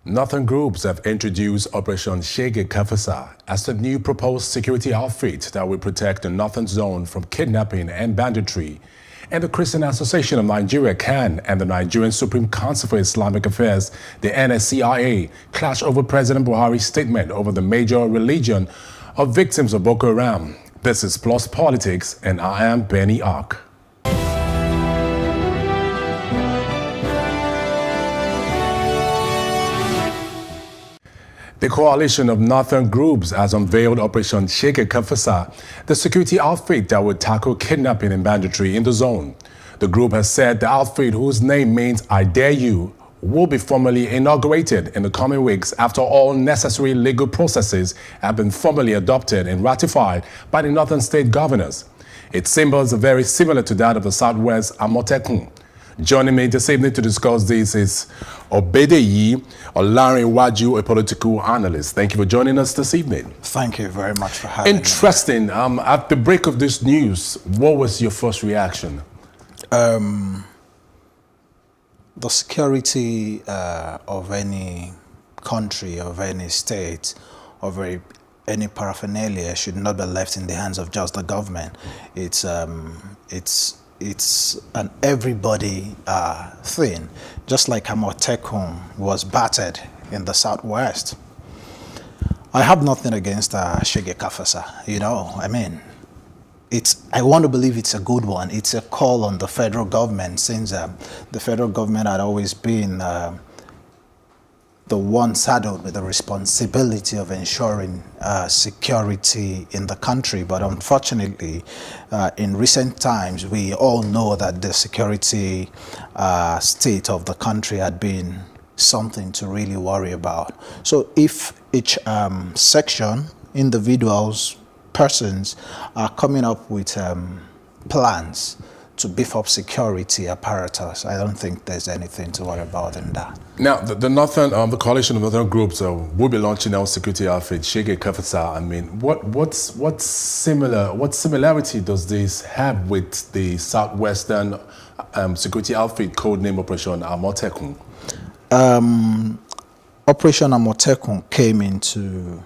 Northern groups have introduced Operation Shege Fasa as the new proposed security outfit that will protect the northern zone from kidnapping and banditry. And the Christian Association of Nigeria (CAN) and the Nigerian Supreme Council for Islamic Affairs, the NSCIA, clash over President Buhari's statement over the major religion of victims of Boko Haram. This is Plus Politics, and I am Benny Ark. The coalition of northern groups has unveiled Operation Shege Fasa, the security outfit that will tackle kidnapping and banditry in the zone. The group has said the outfit, whose name means I Dare You, will be formally inaugurated in the coming weeks after all necessary legal processes have been formally adopted and ratified by the northern state governors. Its symbols are very similar to that of the Southwest Amotekun. Joining me this evening to discuss this is Obedeyi Olarinwaju, a political analyst. Thank you for joining us this evening. Thank you very much for having me. Interesting. At the break of this news, what was your first reaction? The security of any country, of any state, of any paraphernalia should not be left in the hands of just the government. It's an everybody thing, just like Amotekun was battered in the Southwest. I have nothing against Shege Fasa, you know, I mean, I want to believe it's a good one. It's a call on the federal government, since the federal government had always been the one saddled with the responsibility of ensuring security in the country. But unfortunately, in recent times, we all know that the security state of the country had been something to really worry about. So if each section, individuals, persons are coming up with plans to beef up security apparatus, I don't think there's anything to worry about in that. Now, the coalition of northern groups will be launching our security outfit, Shege Fasa. I mean, what similarity does this have with the Southwestern security outfit codename Operation Amotekun? Operation Amotekun came into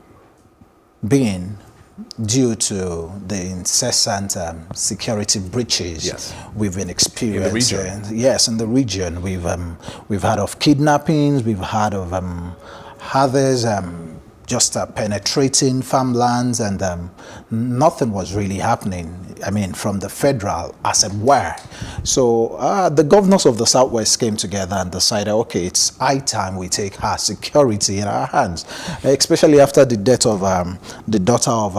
being due to the incessant security breaches we've been experiencing. In the region? Yes, in the region. We've had of kidnappings, we've had of others just penetrating farmlands, and nothing was really happening, I mean, from the federal, as it were. So the governors of the Southwest came together and decided, okay, it's high time we take our security in our hands, especially after the death of the daughter of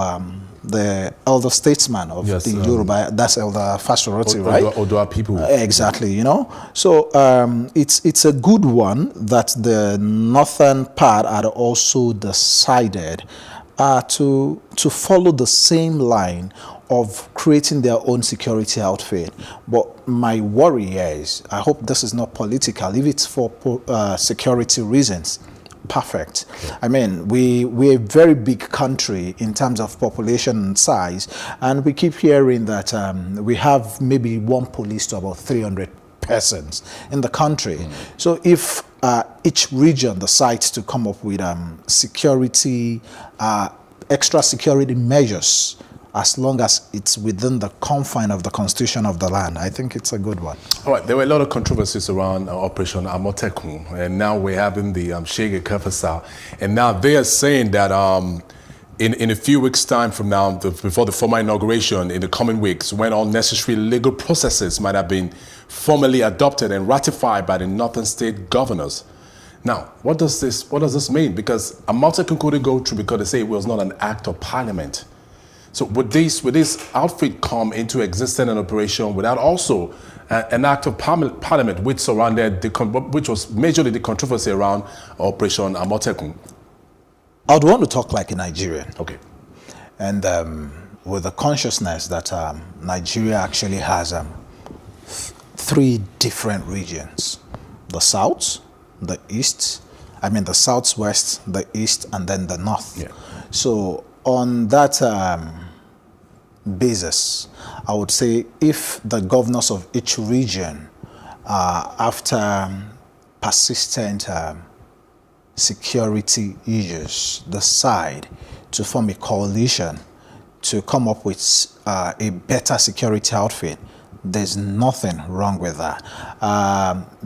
the elder statesman of the Yoruba, that's Elder Fasa, right? Odua people. Exactly, you know. So it's a good one that the northern part had also decided to follow the same line of creating their own security outfit. But my worry is, I hope this is not political. If it's for security reasons, perfect. I mean, we're a very big country in terms of population and size, and we keep hearing that we have maybe one police to about 300 persons in the country. So if each region decides to come up with security, extra security measures, as long as it's within the confine of the constitution of the land, I think it's a good one. All right, there were a lot of controversies around Operation Amotekun, and now we're having the Shege Fasa, and now they are saying that in a few weeks' time from now, before the formal inauguration, in the coming weeks, when all necessary legal processes might have been formally adopted and ratified by the northern state governors. Now, what does this mean? Because Amotekun couldn't go through because they say it was not an act of parliament. So would this outfit come into existence and operation without also an act of parliament which surrounded, which was majorly the controversy around Operation Amotekun? I would want to talk like a Nigerian. Okay. And with the consciousness that Nigeria actually has 3 different regions: the South, the East, the Southwest, the East, and then the North. Yeah. So on that basis, I would say if the governors of each region, after persistent security issues decide to form a coalition to come up with a better security outfit, there's nothing wrong with that.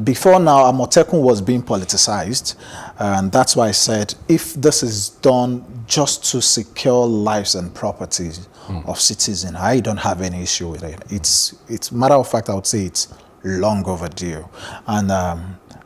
Before now, Amotekun was being politicized, and that's why I said if this is done just to secure lives and properties of citizens, I don't have any issue with it. It's matter of fact, I would say it's long overdue. And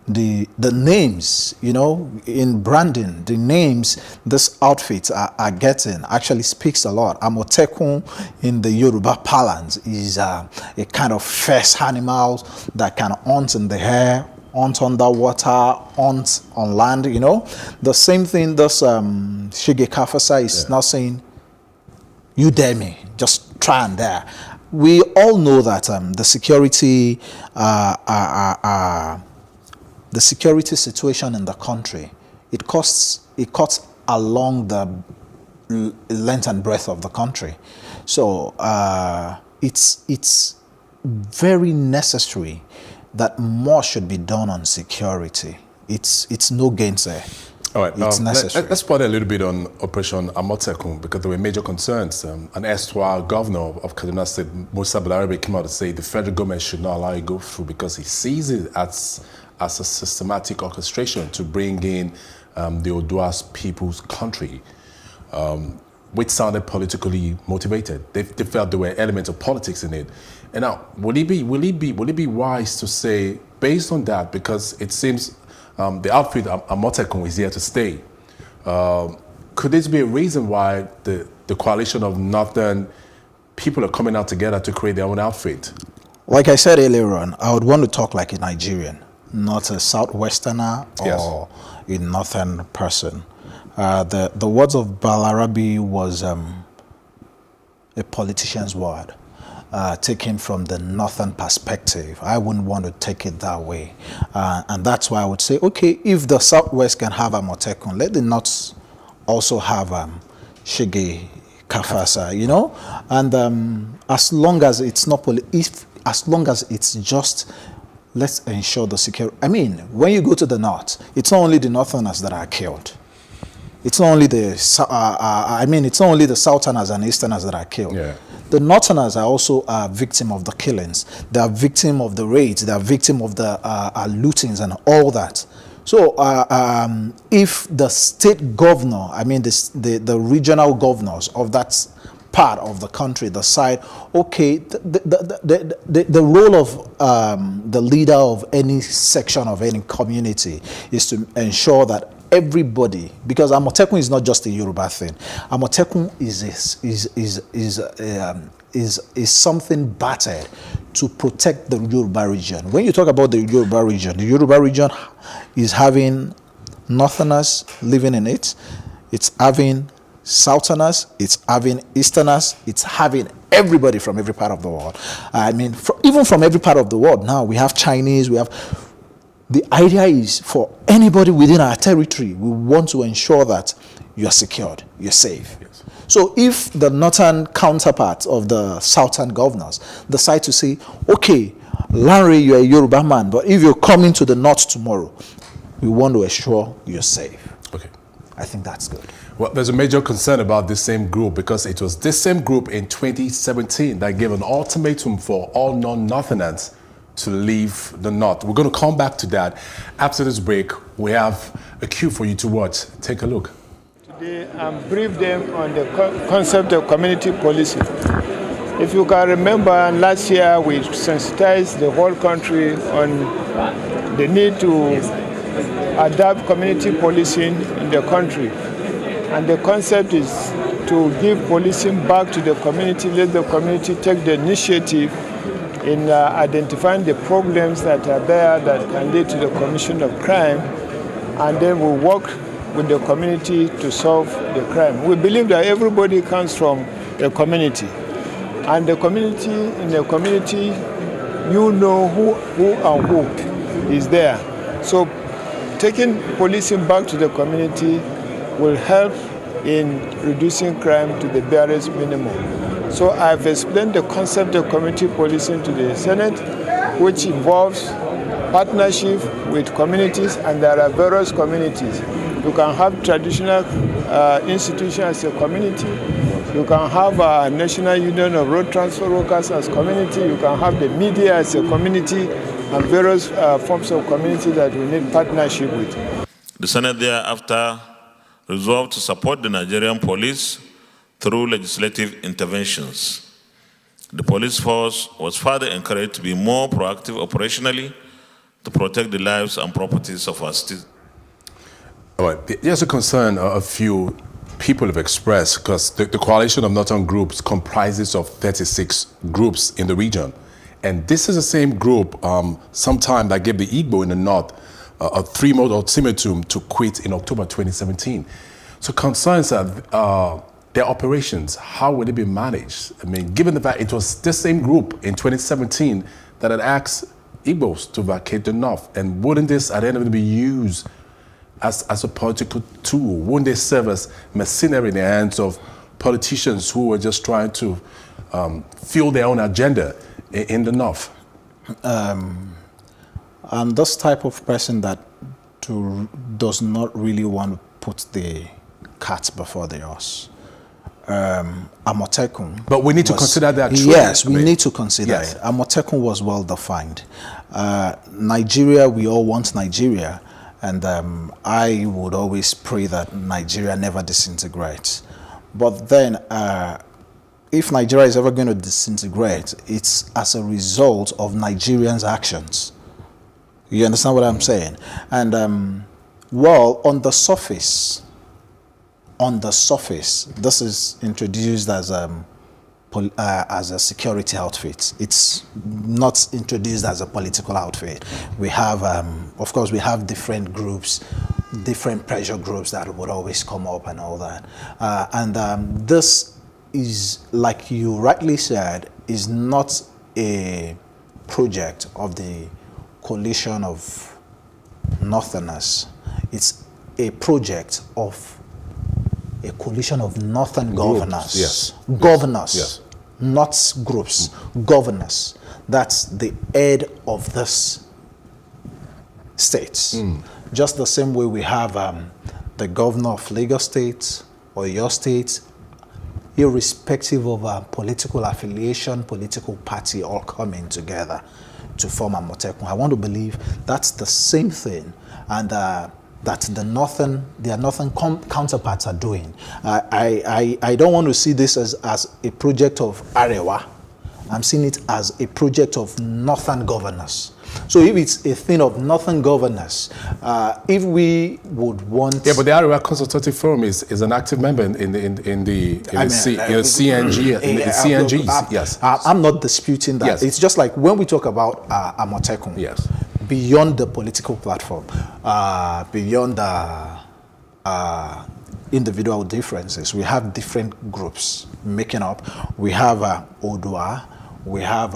the names, you know, in branding, the names this outfits are getting actually speaks a lot. Amotekun in the Yoruba parlance is a kind of fierce animal that can hunt in the air, hunt underwater, hunt on land, you know. The same thing this Shege Fasa is now saying, you dare me, just try and dare. We all know that the security situation in the country, it cuts along the length and breadth of the country. So it's very necessary that more should be done on security. It's no gainsay. All right, it's necessary. Let's put a little bit on Operation Amotekun, because there were major concerns. An erstwhile governor of Kaduna State, Musa Balarabe, came out to say the federal government should not allow it go through because he sees it as a systematic orchestration to bring in the Odua's people's country, which sounded politically motivated. They felt there were elements of politics in it. And now, will it be wise to say, based on that, because it seems the outfit Amotekun is here to stay, could this be a reason why the coalition of northern people are coming out together to create their own outfit? Like I said earlier on, I would want to talk like a Nigerian, not a Southwesterner or a northern person. The words of Balarabe was a politician's word, taken from the northern perspective. I wouldn't want to take it that way. And that's why I would say, okay, if the Southwest can have Amotekun, let the North also have Shege Fasa, you know? And as long as it's not as long as it's just, let's ensure the security. I mean, when you go to the North, it's not only the Northerners that are killed. It's not only the, it's not only the Southerners and Easterners that are killed. Yeah. The Northerners are also victim of the killings. They are victim of the raids. They are victim of the lootings and all that. So if the state governor, the regional governors of that part of the country decide, okay, the role of the leader of any section of any community is to ensure that everybody, because Amotekun is not just a Yoruba thing. Amotekun is something battered to protect the Yoruba region. When you talk about the Yoruba region is having Northerners living in it. It's having Southerners, it's having Easterners, it's having everybody from every part of the world. I mean, even from every part of the world. Now we have Chinese, we have. The idea is for anybody within our territory, we want to ensure that you're secured, you're safe. Yes. So if the northern counterpart of the southern governors decide to say, okay, Larry, you're a Yoruba man, but if you're coming to the north tomorrow, we want to ensure you're safe. Okay. I think that's good. Well, there's a major concern about this same group, because it was this same group in 2017 that gave an ultimatum for all non-Northerners to leave the North. We're going to come back to that. After this break, we have a cue for you to watch. Take a look. Today, brief them on the concept of community policing. If you can remember, last year we sensitized the whole country on the need to adapt community policing in the country. And the concept is to give policing back to the community, let the community take the initiative in identifying the problems that are there that can lead to the commission of crime, and then we work with the community to solve the crime. We believe that everybody comes from a community, and the community, in the community, you know who and who is there. So taking policing back to the community will help in reducing crime to the barest minimum. So I've explained the concept of community policing to the Senate, which involves partnership with communities, and there are various communities. You can have traditional institutions as a community. You can have a National Union of Road Transport Workers as community. You can have the media as a community and various forms of community that we need partnership with. The Senate thereafter resolved to support the Nigerian police through legislative interventions. The police force was further encouraged to be more proactive operationally to protect the lives and properties of our citizens. All right, there's a concern a few people have expressed because the coalition of northern groups comprises of 36 groups in the region. And this is the same group sometime that gave the Igbo in the north a 3-month ultimatum to quit in October 2017. So concerns are their operations, how will it be managed? I mean, given the fact it was this same group in 2017 that had asked Igbos to vacate the north, and wouldn't this at the end of it be used as a political tool? Wouldn't they serve as mercenary in the hands of politicians who were just trying to fuel their own agenda in the north? I'm this type of person that does not really want to put the cat before the horse. Amotekun. But we need to consider that. Yes, we need to consider it. Amotekun was well defined. Nigeria, we all want Nigeria. And I would always pray that Nigeria never disintegrates. But then, if Nigeria is ever going to disintegrate, it's as a result of Nigerians' actions. You understand what I'm saying? And, well, on the surface, this is introduced as a security outfit. It's not introduced as a political outfit. We have, of course, we have different groups, different pressure groups that would always come up and all that. This is, like you rightly said, is not a project of the coalition of Northerners. It's a project of a coalition of northern governors. Yes. Governors. Yes. Not groups. Governors. That's the head of this state. Just the same way we have the governor of Lagos State or your state, irrespective of political affiliation, political party, all coming together to form Amotekun. I want to believe that's the same thing, and that their northern counterparts are doing. I don't want to see this as a project of Arewa. I'm seeing it as a project of northern governors. So if it's a thing of northern governors, if we would want... Yeah, but the Arewa Consultative Forum is an active member in the CNGs. Yes. I'm not disputing that. Yes. It's just like when we talk about Amotekun. Yes. Beyond the political platform, beyond the individual differences, we have different groups making up. We have Odua, we have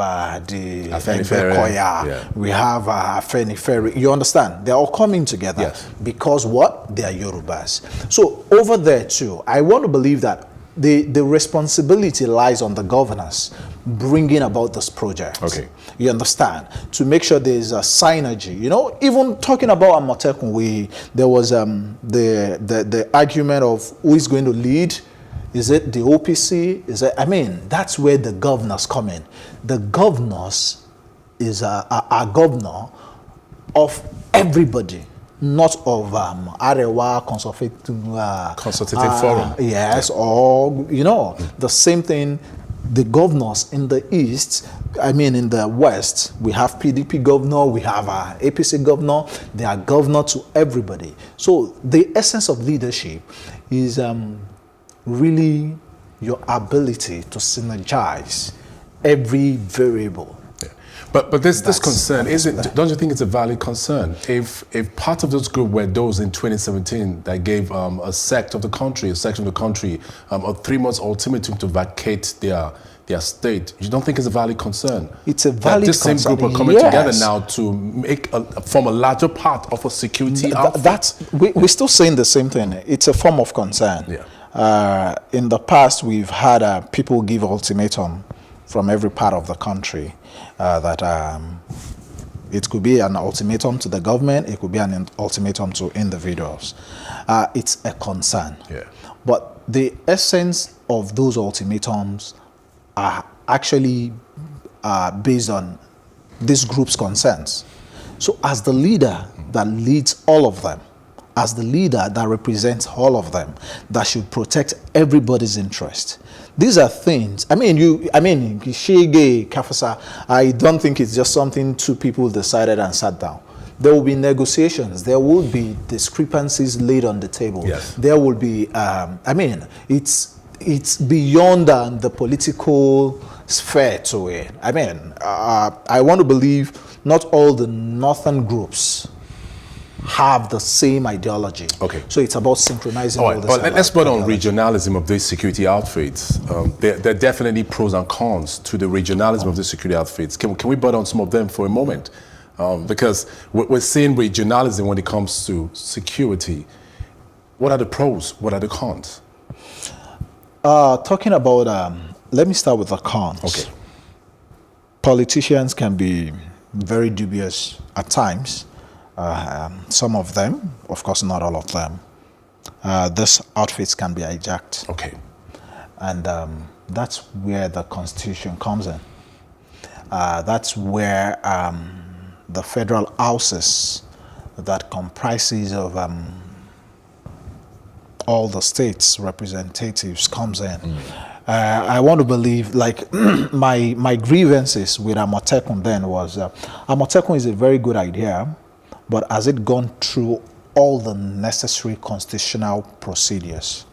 the Koya, we have Afenifere. You understand? They're all coming together because what? They are Yorubas. So over there too, I want to believe that the responsibility lies on the governors bringing about this project. Okay. You understand? To make sure there's a synergy. You know, even talking about Amotekun, there was the argument of who is going to lead. Is it the OPC? Is it? I mean, that's where the governors come in. The governors is a governor of everybody, not of Arewa Consultative Forum. Yes, or, you know, the same thing. The governors in the east, I mean in the west, we have PDP governor, we have APC governor, they are governor to everybody. So the essence of leadership is really your ability to synergize every variable. But this concern, don't you think it's a valid concern? If part of this group were those in 2017 that gave a section of the country, a 3-month ultimatum to vacate their state, you don't think it's a valid concern? It's a valid concern. This same group are coming together now to form a larger part of a security outfit? We're still saying the same thing. It's a form of concern. Yeah. In the past, we've had people give ultimatum from every part of the country that It could be an ultimatum to the government. It could be an ultimatum to individuals. It's a concern. Yeah. But the essence of those ultimatums are actually based on this group's concerns. So as the leader that leads all of them, as the leader that represents all of them, that should protect everybody's interest. These are things, Shege, Fasa, I don't think it's just something two people decided and sat down. There will be negotiations. There will be discrepancies laid on the table. Yes. There will be, it's beyond the political sphere to it. I want to believe not all the northern groups have the same ideology. Okay. So it's about synchronizing all this. Well, let's put on regionalism of these security outfits. There are definitely pros and cons to the regionalism of the security outfits. Can we put on some of them for a moment? Because we're seeing regionalism when it comes to security. What are the pros? What are the cons? Talking about, let me start with the cons. Okay. Politicians can be very dubious at times. Some of them, of course not all of them, these outfits can be hijacked. Okay. And that's where the Constitution comes in. That's where the federal houses that comprises of all the states' representatives comes in. I want to believe, like, my grievances with Amotekun then was, Amotekun is a very good idea, but has it gone through all the necessary constitutional procedures?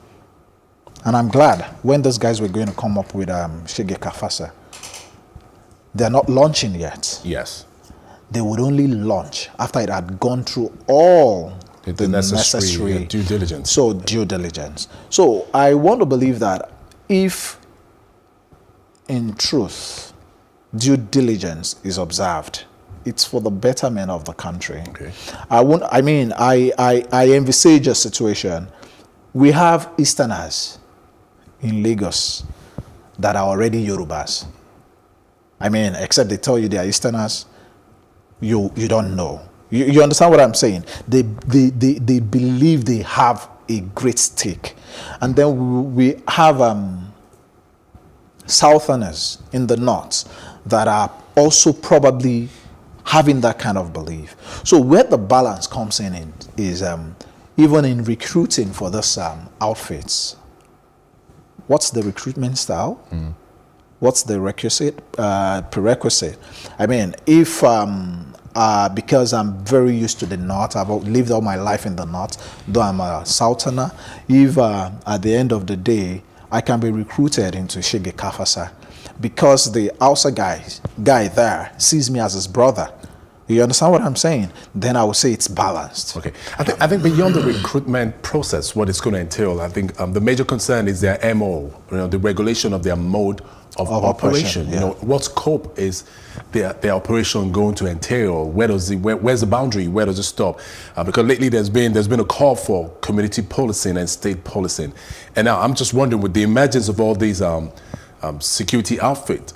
And I'm glad when those guys were going to come up with Shege Fasa, they're not launching yet. Yes. They would only launch after it had gone through all the necessary due diligence. So due diligence. So I want to believe that if, in truth, due diligence is observed, it's for the betterment of the country. Okay. I envisage a situation. We have Easterners in Lagos that are already Yorubas. Except they tell you they are Easterners, you don't know. You understand what I'm saying? They believe they have a great stake. And then we have Southerners in the north that are also probably having that kind of belief. So where the balance comes in is even in recruiting for this outfits. What's the recruitment style? What's the prerequisite? If because I'm very used to the north, I've lived all my life in the north, though I'm a southerner, if at the end of the day I can be recruited into Shege Fasa because the Hausa guy there sees me as his brother, you understand what I'm saying? Then I would say it's balanced. Okay. I think beyond the recruitment process, what it's going to entail, I think the major concern is their MO, the regulation of their mode of operation. Yeah. What scope is their operation going to entail? Where's the boundary? Where does it stop? Because lately there's been a call for community policing and state policing, and now I'm just wondering, with the emergence of all these security outfits,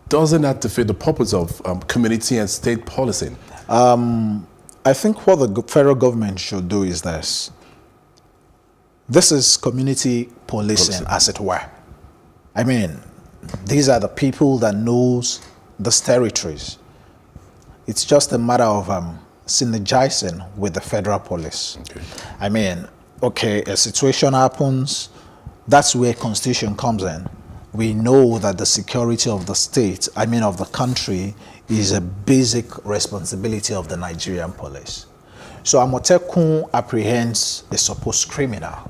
doesn't that defeat the purpose of community and state policing? I think what the federal government should do is this. This is community policing, as it were. These are the people that knows these territories. It's just a matter of synergizing with the federal police. Okay, a situation happens, that's where Constitution comes in. We know that the security of the state, of the country, is a basic responsibility of the Nigerian police. So Amotekun apprehends a supposed criminal.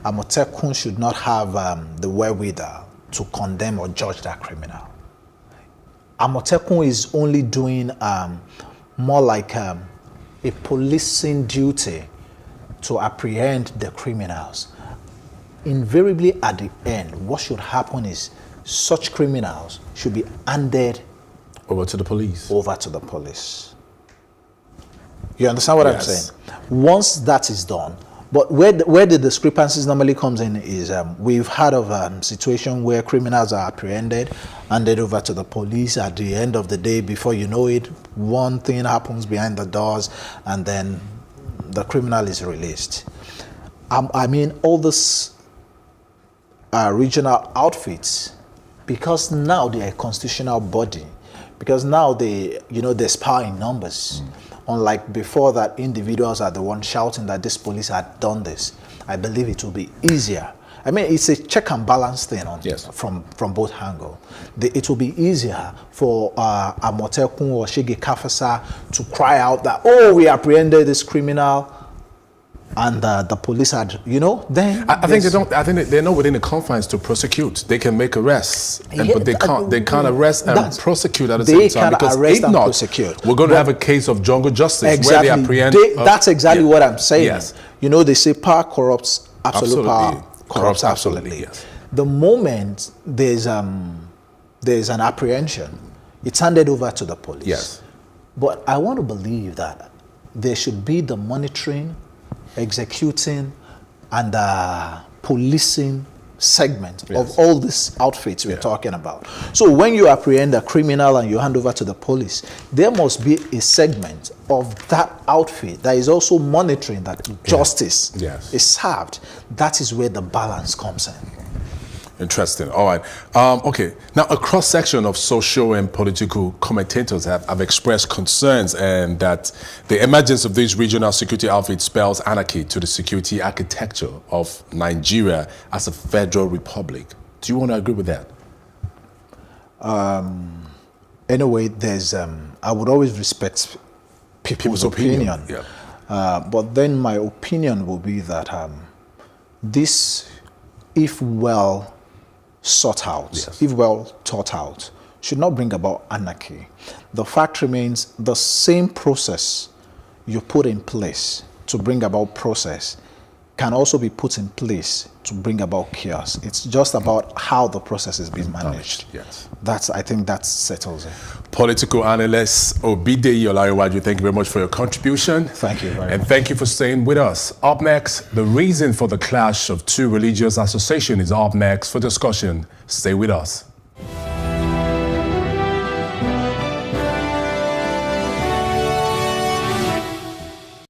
Amotekun should not have the wherewithal to condemn or judge that criminal. Amotekun is only doing more like a policing duty to apprehend the criminals. Invariably at the end, what should happen is such criminals should be handed over to the police. You understand what I'm saying? Once that is done, But where the discrepancies normally comes in is we've heard of situation where criminals are apprehended, handed over to the police. At the end of the day, before you know it, one thing happens behind the doors, and then the criminal is released. I mean, all this regional outfits, because now they are a constitutional body, because now there's power in numbers. Unlike before that individuals are the ones shouting that this police had done this, I believe it will be easier. I mean, it's a check and balance thing from both angles. It will be easier for Amotekun or Shege Fasa to cry out that, oh, we apprehended this criminal, and the police had, then I think they don't. I think they're not within the confines to prosecute. They can make arrests, but they can't. They can't arrest and prosecute at the same time, because if not, prosecute. We're going to have a case of jungle justice where they apprehend. That's exactly what I'm saying. Yes. They say power corrupts. Absolute power corrupts absolutely. Yes. The moment there's an apprehension, it's handed over to the police. Yes. But I want to believe that there should be the monitoring, executing, and policing segment of all these outfits we're talking about. So when you apprehend a criminal and you hand over to the police, there must be a segment of that outfit that is also monitoring that justice is served. That is where the balance comes in. Interesting. All right. Okay. Now, a cross-section of social and political commentators have expressed concerns and that the emergence of these regional security outfits spells anarchy to the security architecture of Nigeria as a federal republic. Do you want to agree with that? Anyway, I would always respect people's opinion. But then my opinion will be that this, if well sought out, if well thought out, should not bring about anarchy. The fact remains, the same process you put in place to bring about process can also be put in place to bring about chaos. It's just about how the process is being managed. Yes. I think that settles it. Political analyst Obide Olariwaju, thank you very much for your contribution. Thank you very much. And thank you for staying with us. Up next, the reason for the clash of two religious associations is up next for discussion. Stay with us.